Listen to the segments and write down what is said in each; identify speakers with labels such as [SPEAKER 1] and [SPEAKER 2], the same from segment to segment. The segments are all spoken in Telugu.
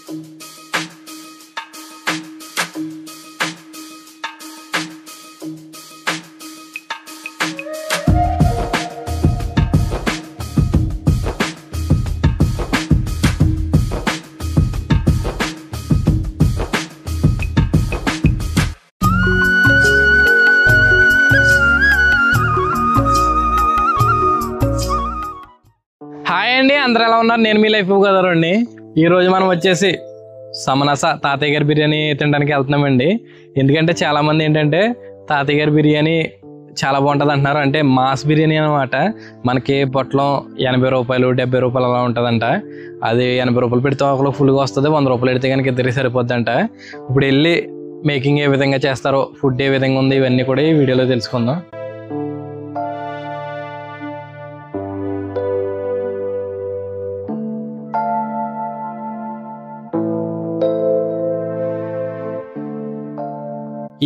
[SPEAKER 1] హాయ్ అండి, అందరూ ఎలా ఉన్నారు? నేను మీ లైఫ్ కదరండి. ఈరోజు మనం వచ్చేసి సమనస తాతయ్య గారి బిర్యానీ తినడానికి వెళ్తున్నామండి. ఎందుకంటే చాలామంది ఏంటంటే తాతయ్య గారి బిర్యానీ చాలా బాగుంటుంది అంటున్నారు. అంటే మాస్ బిర్యానీ అనమాట. మనకి పొట్లం 80 రూపాయలు 70 రూపాయలు అలా ఉంటుందంట. అది 80 రూపాయలు పెడితే ఒకరు ఫుల్గా వస్తుంది, 100 రూపాయలు పెడితే కనుక ఇద్దరికి సరిపోద్దంట. ఇప్పుడు వెళ్ళి మేకింగ్ ఏ విధంగా చేస్తారో, ఫుడ్ ఏ విధంగా ఉంది, ఇవన్నీ కూడా ఈ వీడియోలో తెలుసుకుందాం.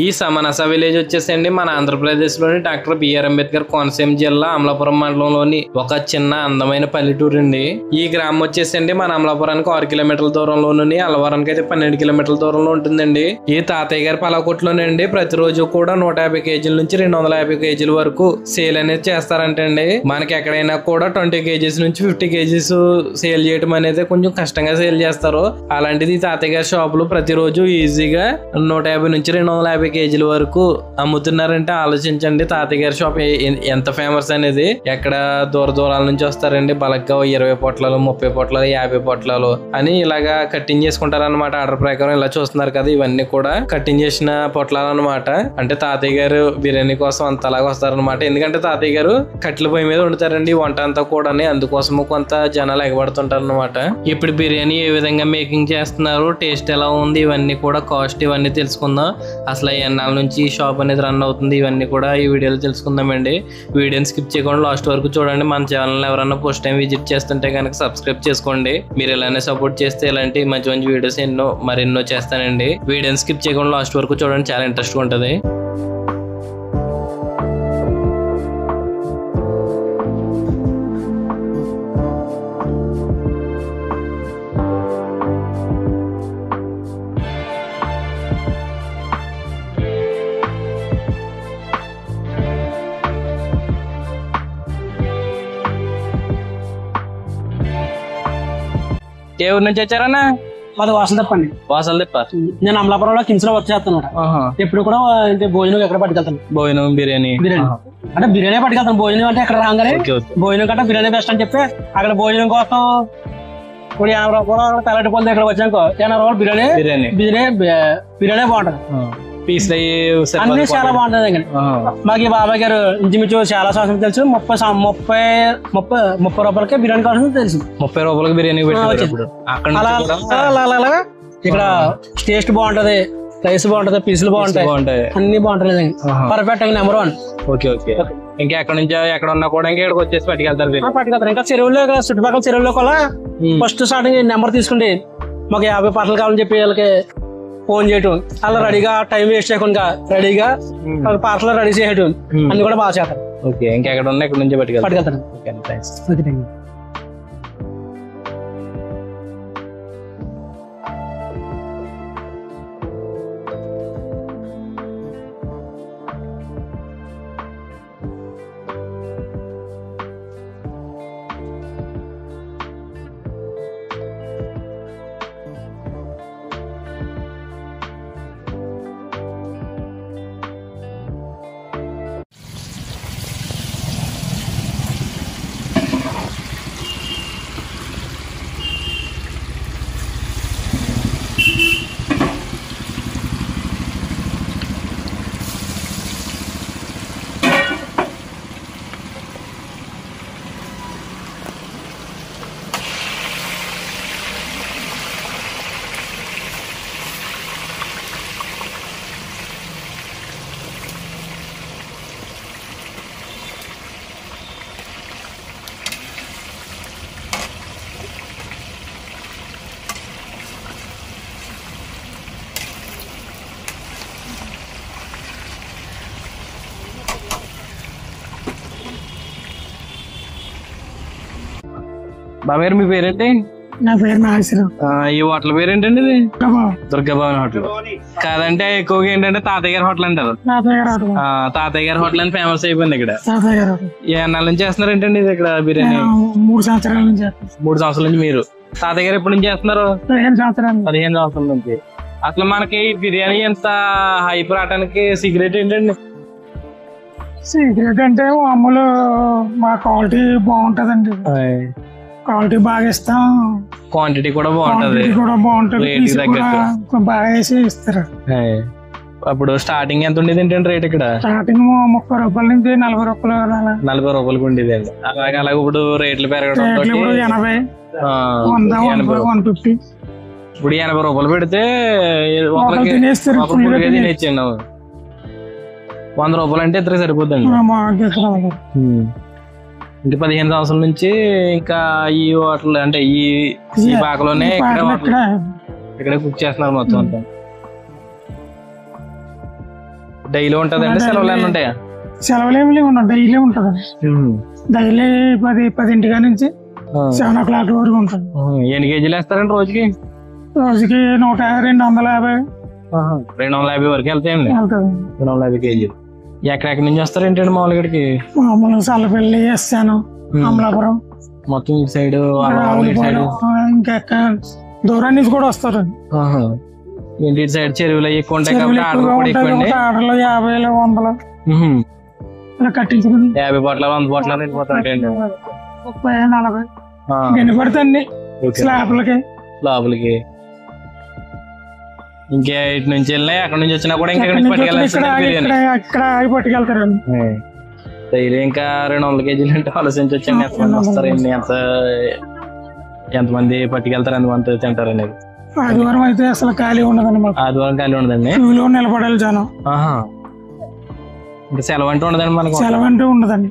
[SPEAKER 1] ఈ సమనస విలేజ్ వచ్చేసండి మన ఆంధ్రప్రదేశ్లోని డాక్టర్ బిఆర్ అంబేద్కర్ కోనసీమ జిల్లా అమలాపురం మండలంలోని ఒక చిన్న అందమైన పల్లెటూరు అండి. ఈ గ్రామం వచ్చేసండి మన అమలాపురానికి 6 కిలోమీటర్ల దూరంలోని, అలవరానికి అయితే 12 కిలోమీటర్ల దూరంలో ఉంటుందండి. ఈ తాతయ్య గారి పలాకొట్లోనండి ప్రతిరోజు కూడా 150 కేజీల నుంచి 250 కేజీల వరకు సేల్ అనేది చేస్తారంటండి. మనకి ఎక్కడైనా కూడా 20 కేజీస్ నుంచి 50 కేజీస్ సేల్ చేయడం అనేది కొంచెం కష్టంగా సేల్ చేస్తారు. అలాంటిది తాతయ్య గారి షాపులు ప్రతిరోజు ఈజీగా 150 నుంచి 250 కేజీల వరకు అమ్ముతున్నారంటే ఆలోచించండి తాతయ్య గారి షాప్ ఎంత ఫేమస్ అనేది. ఎక్కడ దూరాల నుంచి వస్తారండి. బలగ్గా 20 పొట్లాలు 30 పొట్లాలు 50 పొట్లాలు అని ఇలాగా కట్టింగ్ చేసుకుంటారు అనమాట. ఆర్డర్ ప్రకారం ఇలా చూస్తున్నారు కదా, ఇవన్నీ కూడా కట్టింగ్ చేసిన పొట్లాలు అనమాట. అంటే తాతయ్య గారు బిర్యానీ కోసం అంతలాగా వస్తారనమాట. ఎందుకంటే తాతయ్య గారు కట్టెల పొయ్యి మీద వండుతారండి వంట అంతా కూడా. అందుకోసము కొంత జనాలు ఎగబడుతుంటారు అనమాట. ఇప్పుడు బిర్యానీ ఏ విధంగా మేకింగ్ చేస్తున్నారు, టేస్ట్ ఎలా ఉంది, ఇవన్నీ కూడా కాస్ట్ ఇవన్నీ తెలుసుకుందాం. అసలు ఎన్నాళ్ళ నుంచి షాప్ అనేది రన్ అవుతుంది, ఇవన్నీ కూడా ఈ వీడియోలో తెలుసుకుందామండి. వీడియోని స్కిప్ చేయకుండా లాస్ట్ వరకు చూడండి. మన ఛానల్ ఎవరైనా ఫస్ట్ టైం విజిట్ చేస్తుంటే కనుక సబ్స్క్రైబ్ చేసుకోండి. మీరు ఇలానే సపోర్ట్ చేస్తే ఇలాంటి మంచి మంచి వీడియోస్ మరెన్నో చేస్తానండి. వీడియోని స్కిప్ చేయకుండా లాస్ట్ వరకు చూడండి, చాలా ఇంట్రెస్ట్గా ఉంటుంది. ఏ ఊరు నుంచి వచ్చారన్నా?
[SPEAKER 2] మాది వాసల్దెప్ప అండి.
[SPEAKER 1] వాసల్దెప్ప.
[SPEAKER 2] నేను అమలాపురంలో కిమ్స్ లో వర్క్ చేస్తాను. ఎప్పుడు కూడా భోజనం ఎక్కడ పట్టుకెళ్తాను.
[SPEAKER 1] భోజనం బిర్యానీ
[SPEAKER 2] అంటే బిర్యానీ పట్టుకెళ్తాను. భోజనం అంటే ఎక్కడ రాగానే భోజనం కంటే బిర్యానీ బెస్ట్ అని చెప్పి అక్కడ భోజనం కోసం ఇప్పుడు 50 రూపాయలు తలటి పొంది ఇక్కడ వచ్చాక 80 రూపాయలు బిర్యానీ బాగుంటది.
[SPEAKER 1] పీస్
[SPEAKER 2] అన్ని చాలా బాగుంటది. మాకు ఈ బాబాయ్ గారు ఇంచుమించు చాలా సంవత్సరం తెలుసు. 30 రూపాయలకే బిర్యానీ కావాల్సింది తెలుసు.
[SPEAKER 1] 30 రూపాయలకి బిర్యానీ
[SPEAKER 2] అలా ఇక్కడ టేస్ట్ బాగుంటది, రైస్ బాగుంటది, పీసులు బాగుంటాయి, అన్ని బాగుంటాయి. పర్ఫెక్ట్ అండి, నెంబర్ 1.
[SPEAKER 1] ఓకే. ఇంకా ఎక్కడ నుంచి ఎక్కడ ఉన్నా కూడా ఇంకా ఇక్కడికి వచ్చేసి పట్టుకెళ్తారు.
[SPEAKER 2] ఇంకా చెరువులో చుట్టుపక్కల చెరువులో కూడా ఫస్ట్ స్టార్టింగ్ నెంబర్ తీసుకుంటే మాకు 50 పాటలు కావాలని చెప్పి వాళ్ళకి ఫోన్ చేయటం, అలా రెడీగా టైం వేస్ట్ చేయకుండా రెడీగా పార్సల్ రెడీ చేయటం అన్ని కూడా బాగా చేస్తారు.
[SPEAKER 1] ఓకే, ఇంకెక్కడ ఉన్నా ఇక్కడ నుంచి
[SPEAKER 2] పట్టుకెళ్తాను.
[SPEAKER 1] బాబాయ్ మీ పేరేంటి?
[SPEAKER 2] నా పేరు నాగేశ్వరరావు.
[SPEAKER 1] ఈ హోటల్ పేరు ఏంటండి? ఇది దుర్గాభవన్ హోటల్. కాదంటే ఎక్కువగా ఏంటంటే తాతయ్య గారి హోటల్ అంటారు. తాతయ్య గారి హోటల్ అని ఫేమస్ అయిపోయింది ఇక్కడ. ఏ నెల నుంచి చేస్తున్నారు ఏంటండి ఇది ఇక్కడ బిర్యానీ?
[SPEAKER 2] 3 సంవత్సరాల నుంచి.
[SPEAKER 1] 3 సంవత్సరాల నుంచి. మీరు తాతయ్య గారు ఎప్పటి నుంచి చేస్తున్నారు?
[SPEAKER 2] 15 సంవత్సరాలు.
[SPEAKER 1] 15 సంవత్సరాల నుంచి. అసలు మనకి బిర్యానీ ఎంత హైప్ రావడానికి సీక్రెట్ ఏంటండి?
[SPEAKER 2] సీక్రెట్ అంటే మామూలు మా క్వాలిటీ బాగుంటదండి. క్వాలిటీ బాగా ఇస్తాం,
[SPEAKER 1] క్వాంటిటీ కూడా బాగుంటది,
[SPEAKER 2] బాగా వేసి ఇస్తారు.
[SPEAKER 1] అప్పుడు స్టార్టింగ్ ఎంత ఉండేది ఏంటంటే రేట్ ఇక్కడ?
[SPEAKER 2] స్టార్టింగ్ 30 రూపాయల నుంచి 40 రూపాయలు.
[SPEAKER 1] 40 రూపాయలకు ఉండేది అండి. అలాగే ఇప్పుడు రేట్లు పెరగడం
[SPEAKER 2] 80, 100, 150.
[SPEAKER 1] ఇప్పుడు 80 రూపాయలు పెడితే తినేచ్చండి. 100 రూపాయలు అంటే ఇద్దరు సరిపోద్దండి. ఇంకా 15 సంవత్సరాల నుంచి ఇంకా ఈ హోటల్ అంటే ఈ పాకలోనే ఇక్కడ కుక్ చేస్తున్నారు మొత్తం అంతా. డైలీ ఉంటదండి? సెలవులు ఏమైనా ఉంటాయా?
[SPEAKER 2] సెలవులు ఏమి లేవు, డైలీ ఉంటది. డైలీ 10 నుంచి 7 o'clock వరకు ఉంటుంది.
[SPEAKER 1] ఎన్ని కేజీలు వేస్తారండి రోజుకి?
[SPEAKER 2] రోజుకి 150, 250.
[SPEAKER 1] 250 వరకు వెళ్తాయండి. 250 కేజీలు. ఎక్కడెక్కడి నుంచి వస్తారు ఏంటండి మామూలుగా ఇక్కడికి?
[SPEAKER 2] మామూలు సల్లపల్లి, ఎస్సాను, అమలాపురం
[SPEAKER 1] మొత్తం ఇటు సైడ్
[SPEAKER 2] ఇంకా దూరం నుంచి కూడా వస్తారు.
[SPEAKER 1] ఏంటి ఇటు సైడ్ చెరువులు ఎక్కువ ఉంటాయి కాబట్టి ఆర్డర్లు
[SPEAKER 2] 50, 100 ఇలా కట్టించుకుని
[SPEAKER 1] 50 బాటిల్ 100 బాటిల్ వెళ్ళిపోతాయండి.
[SPEAKER 2] 30, 40 ఎన్ని పడుతుంది లోపలికి. ఇంకా ఇటు నుంచి వెళ్ళినా అక్కడ నుంచి వచ్చినా కూడా ఇంకా పట్టుకెళ్తారు. డైలీ ఇంకా 200 కేజీలు అంటే ఆలోచించి వచ్చండి ఎంతమంది వస్తారు, ఎంతమంది పట్టుకెళ్తారు, ఎంతమంది తింటారు అనేది. ఆదివారం అయితే అసలు ఖాళీ ఉండదండి. ఆదివారం ఖాళీ ఉండదండి, నిలబడాలి జనం. ఇంకా సెలవు అంటూ ఉండదండి మనకు? సెలవు అంటూ ఉండదండి.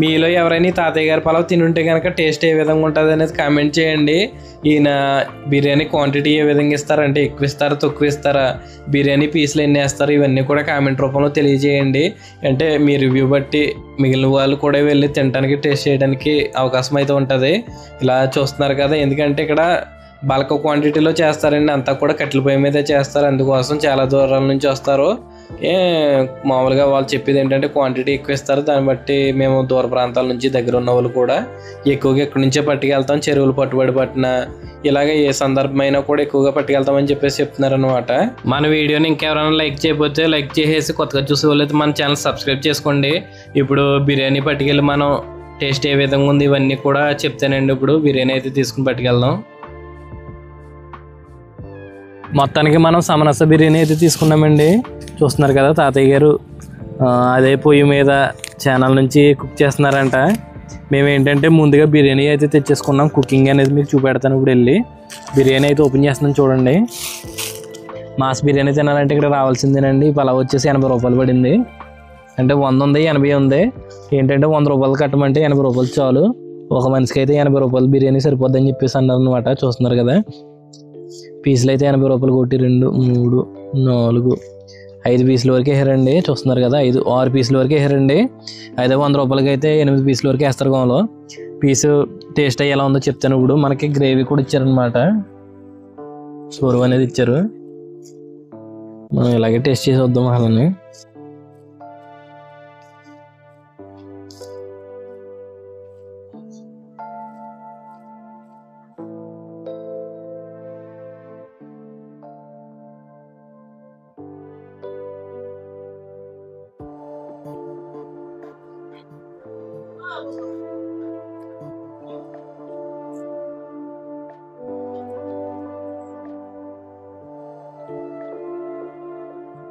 [SPEAKER 1] మీలో ఎవరైనా తాతయ్య గారి పలావ్ తినుంటే కనుక టేస్ట్ ఏ విధంగా ఉంటుంది అనేది కామెంట్ చేయండి. ఈయన బిర్యానీ క్వాంటిటీ ఏ విధంగా ఇస్తారంటే ఎక్కువ ఇస్తారా, తక్కువ ఇస్తారా, బిర్యానీ పీసులు ఎన్ని వేస్తారు, ఇవన్నీ కూడా కామెంట్ రూపంలో తెలియజేయండి. అంటే మీ రివ్యూ బట్టి మిగిలిన వాళ్ళు కూడా వెళ్ళి తినడానికి, టేస్ట్ చేయడానికి అవకాశం అయితే ఉంటుంది. ఇలా చూస్తున్నారు కదా, ఎందుకంటే ఇక్కడ బల్క్ క్వాంటిటీలో చేస్తారండి, అంతా కూడా కట్టెల పొయ్యి మీద చేస్తారు. అందుకోసం చాలా దూరాల నుంచి వస్తారు. మామూలుగా వాళ్ళు చెప్పేది ఏంటంటే క్వాంటిటీ ఎక్కువ ఇస్తారు, దాన్ని బట్టి మేము దూర ప్రాంతాల నుంచి దగ్గర ఉన్న వాళ్ళు కూడా ఎక్కువగా ఎక్కడి నుంచే పట్టుకెళ్తాం, చెరువులు పట్టుబడి పట్టిన ఇలాగే ఏ సందర్భమైనా కూడా ఎక్కువగా పట్టుకెళ్తామని చెప్పేసి చెప్తున్నారు అనమాట. మన వీడియోని ఇంకెవరైనా లైక్ చేయకపోతే లైక్ చేసేసి కొత్తగా చూసే వాళ్ళైతే మన ఛానల్ సబ్స్క్రైబ్ చేసుకోండి. ఇప్పుడు బిర్యానీ పట్టుకెళ్ళి మనం టేస్ట్ ఏ విధంగా ఉంది ఇవన్నీ కూడా చెప్తానండి. ఇప్పుడు బిర్యానీ అయితే తీసుకుని పట్టుకెళ్దాం. మొత్తానికి మనం సమరస బిర్యానీ అయితే తీసుకున్నామండి. చూస్తున్నారు కదా, తాతయ్య గారు అదే పొయ్యి మీద ఛానల్ నుంచి కుక్ చేస్తున్నారంట. మేము ఏంటంటే ముందుగా బిర్యానీ అయితే తెచ్చేసుకున్నాం. కుకింగ్ అనేది మీకు చూపెడతాను. ఇప్పుడు వెళ్ళి బిర్యానీ అయితే ఓపెన్ చేస్తున్నాం చూడండి. మాస్ బిర్యానీ తినాలంటే ఇక్కడ రావాల్సిందేనండి. పలావ్ వచ్చేసి 80 రూపాయలు పడింది. అంటే 100 ఉంది, 80 ఉంది. ఏంటంటే 100 రూపాయలు కట్టమంటే 80 రూపాయలు చాలు. ఒక మనిషికి అయితే 80 రూపాయలు బిర్యానీ సరిపోద్దని చెప్పేసి అన్నారు అనమాట. చూస్తున్నారు కదా, పీసులు అయితే 80 రూపాయలు కొట్టి 2, 3, 4, 5 పీసుల వరకు వేసారండి. చూస్తున్నారు కదా, 6 పీసుల వరకు వేసారండి. అయితే 100 రూపాయలకి అయితే 8 పీసుల వరకు వేస్తారు గోమలో. పీసు టేస్ట్ ఎలా ఉందో చెప్తాను. ఇప్పుడు మనకి గ్రేవీ కూడా ఇచ్చారనమాట, సోరు అనేది ఇచ్చారు. మనం ఇలాగే టేస్ట్ చేసి వద్దాం అలానే.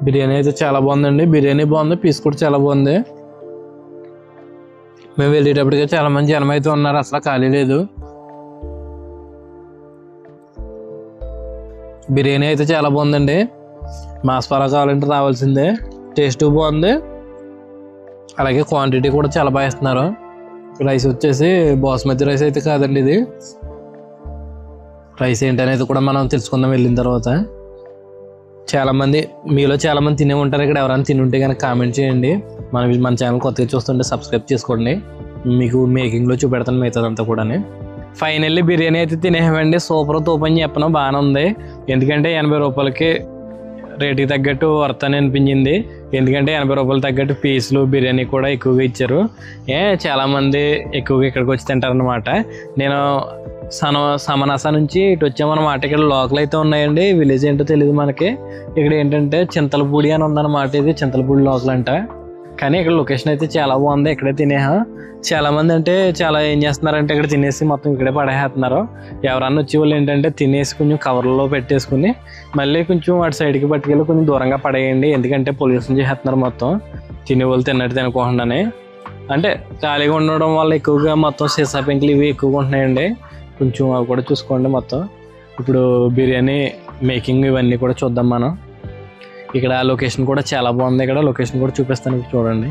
[SPEAKER 1] బిర్యానీ అయితే చాలా బాగుందండి. బిర్యానీ బాగుంది, పీస్ కూడా చాలా బాగుంది. మేము వెళ్ళేటప్పటికే చాలా మంది జనం అయితే ఉన్నారు, అసలు ఖాళీ లేదు. బిర్యానీ అయితే చాలా బాగుందండి. మాస్పారా కావాలంటే రావాల్సిందే. టేస్ట్ బాగుంది, అలాగే క్వాంటిటీ కూడా చాలా బాగా ఇస్తున్నారు. రైస్ వచ్చేసి బాస్మతి రైస్ అయితే కాదండి, ఇది రైస్ ఏంటనేది కూడా మనం తెలుసుకుందాం వెళ్ళిన తర్వాత. చాలామంది మీలో చాలామంది తినే ఉంటారు ఇక్కడ. ఎవరైనా తిని ఉంటే కనుక కామెంట్ చేయండి. మన ఛానల్ కొత్తగా చూస్తుంటే సబ్స్క్రైబ్ చేసుకోండి. మీకు మేకింగ్లో చూపెడతాను మిగతాదంతా కూడా. ఫైనల్లీ బిర్యానీ అయితే తినేవండి. సూపర్ తోపని చెప్పను, బాగానే ఉంది. ఎందుకంటే 80 రూపాయలకి రేటుకి తగ్గట్టు వర్త్ అని అనిపించింది. ఎందుకంటే 80 రూపాయలు తగ్గట్టు పీసులు బిర్యానీ కూడా ఎక్కువగా ఇచ్చారు. చాలామంది ఎక్కువగా ఇక్కడికి వచ్చి తింటారనమాట. నేను సమనాస నుంచి ఇటు వచ్చామన్నమాట. ఇక్కడ లోకల్ అయితే ఉన్నాయండి, విలేజ్ ఏంటో తెలియదు మనకి. ఇక్కడ ఏంటంటే చింతలపూడి అని ఉందన్నమాట. ఇది చింతలపూడి లోకల్ అంట. కానీ ఇక్కడ లొకేషన్ అయితే చాలా బాగుంది. ఇక్కడే తినేహా. చాలామంది అంటే చాలా ఏం చేస్తున్నారంటే ఇక్కడ తినేసి మొత్తం ఇక్కడే పడేస్తున్నారు. ఎవరన్నా వచ్చే వాళ్ళు ఏంటంటే తినేసి కొంచెం కవర్లో పెట్టేసుకుని మళ్ళీ కొంచెం అటు సైడ్కి పట్టుకెళ్ళి కొంచెం దూరంగా పడేయండి. ఎందుకంటే పొల్యూషన్ చేసేస్తున్నారు మొత్తం. తినేవాళ్ళు తిన్నట్టు తినకుండానే. అంటే ఖాళీగా ఉండడం వల్ల ఎక్కువగా మొత్తం సీసా పెంకులు ఇవి ఎక్కువగా ఉంటున్నాయండి. కొంచెం అవి కూడా చూసుకోండి మొత్తం. ఇప్పుడు బిర్యానీ మేకింగ్ ఇవన్నీ కూడా చూద్దాం మనం. ఇక్కడ లొకేషన్ కూడా చాలా బాగుంది. ఇక్కడ లొకేషన్ కూడా చూపిస్తాను, చూడండి.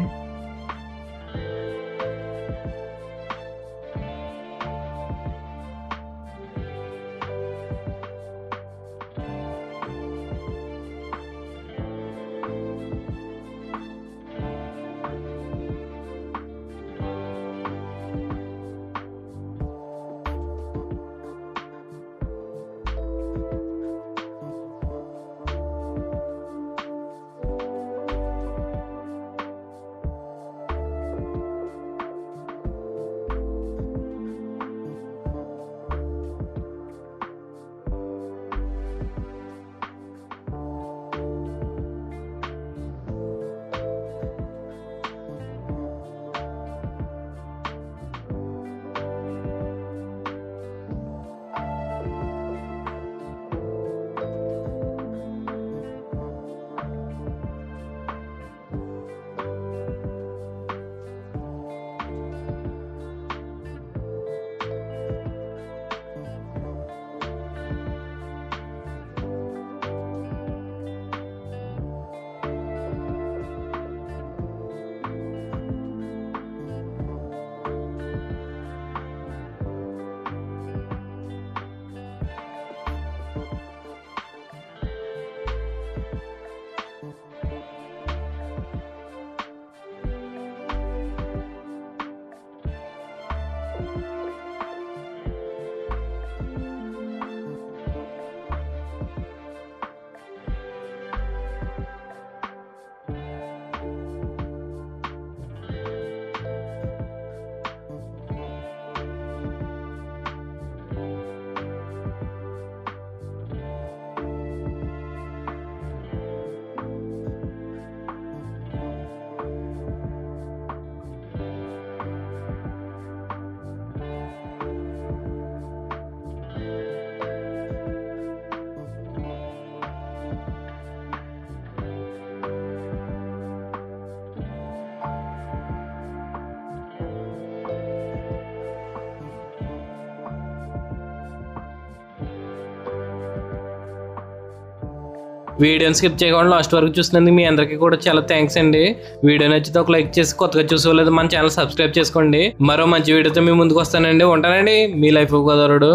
[SPEAKER 1] వీడియోని స్కిప్ చేయకుండా లాస్ట్ వరకు చూసినందుకు మీ అందరికీ కూడా చాలా థ్యాంక్స్ అండి. వీడియో నచ్చితే ఒక లైక్ చేసి కొత్తగా చూసేవాళ్ళు మన ఛానల్ సబ్స్క్రైబ్ చేసుకోండి. మరో మంచి వీడియోతో మీ ముందుకు వస్తానండి. ఉంటానండి, మీ లైఫ్ గోదావరుడు.